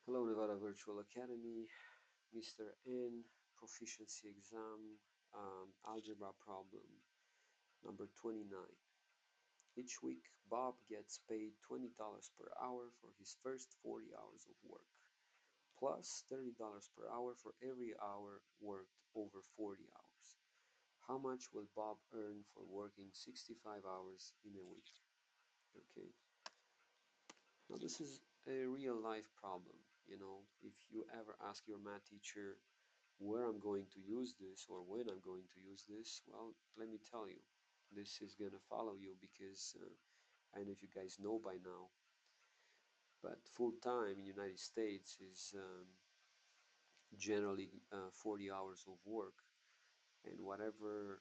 Hello, Nevada Virtual Academy, Mr. N, proficiency exam, algebra problem number 29. Each week, Bob gets paid $20 per hour for his first 40 hours of work, plus $30 per hour for every hour worked over 40 hours. How much will Bob earn for working 65 hours in a week? Okay. Now this is a real life problem. If you ever ask your math teacher where I'm going to use this or when I'm going to use this, well, let me tell you, this is going to follow you because I don't know if you guys know by now, but full-time in United States is generally 40 hours of work, and whatever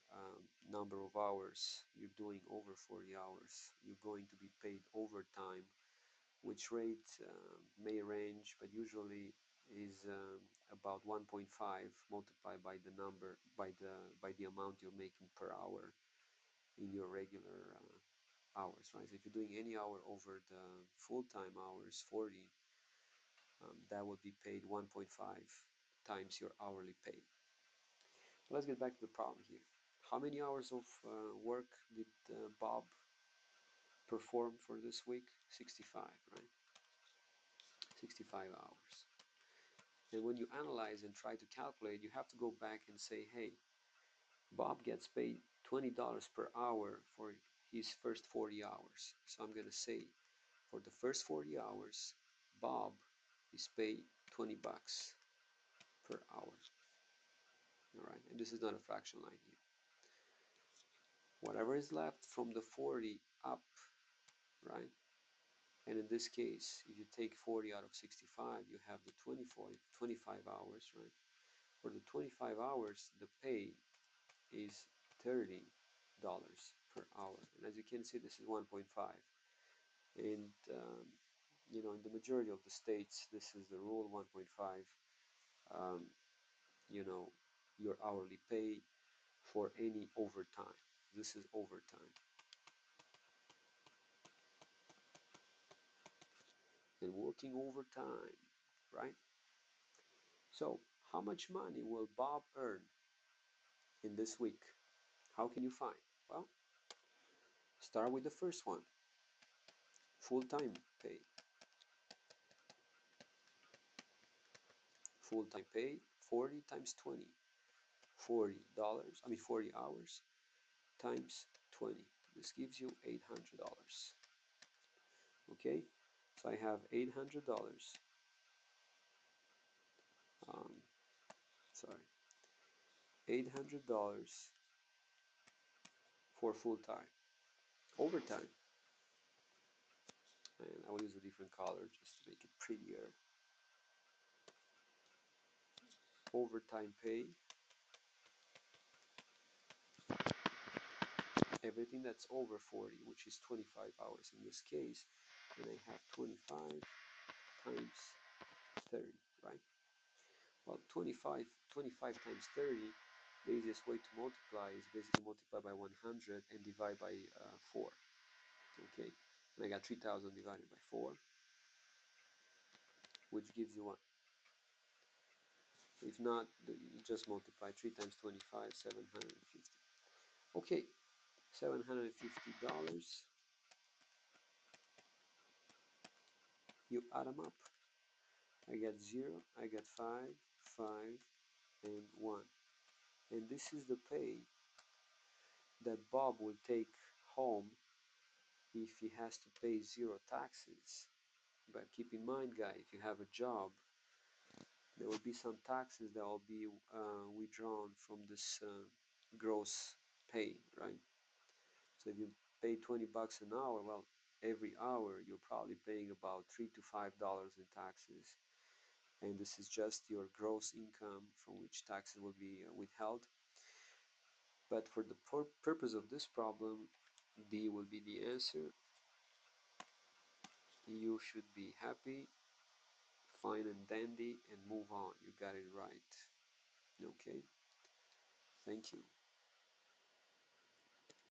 number of hours you're doing over 40 hours, you're going to be paid overtime, which rate may range, but usually is about 1.5 multiplied by the number by the amount you're making per hour in your regular hours, right? So if you're doing any hour over the full-time hours, 40, that would be paid 1.5 times your hourly pay. Let's get back to the problem here. How many hours of work did Bob perform for this week? 65, right? 65 hours. And when you analyze and try to calculate, you have to go back and say, hey, Bob gets paid $20 per hour for his first 40 hours. So I'm going to say for the first 40 hours, Bob is paid 20 bucks per hour. All right, and this is not a fraction line here. Whatever is left from the 40 up, right? And in this case, if you take 40 out of 65, you have the 25 hours, right? For the 25 hours, the pay is $30 per hour. And as you can see, this is 1.5. And, in the majority of the states, this is the rule, 1.5, your hourly pay for any overtime. This is overtime. And working overtime, right? So how much money will Bob earn in this week? How can you find? Well, start with the first one, full-time pay. Full-time pay, 40 times 20. $40, 40 hours times 20. This gives you $800. Okay, so I have $800. Sorry, $800 for full-time. Overtime, and I will use a different color just to make it prettier. Overtime pay, everything that's over 40, which is 25 hours in this case, and I have 25 times 30, right? Well, 25 times 30, the easiest way to multiply is basically multiply by 100 and divide by 4. Okay, and I got 3,000 divided by 4, which gives you what? If not, you just multiply 3 times 25, 750. Okay, $750. You add them up. I got 0, I got 5, 5, and 1. And this is the pay that Bob will take home if he has to pay 0 taxes. But keep in mind, guys, if you have a job, there will be some taxes that will be withdrawn from this gross pay, right? So if you pay 20 bucks an hour, well, every hour you're probably paying about $3 to $5 in taxes. And this is just your gross income from which taxes will be withheld. But for the purpose of this problem, D will be the answer. You should be happy, fine and dandy, and move on. You got it right. Okay, thank you.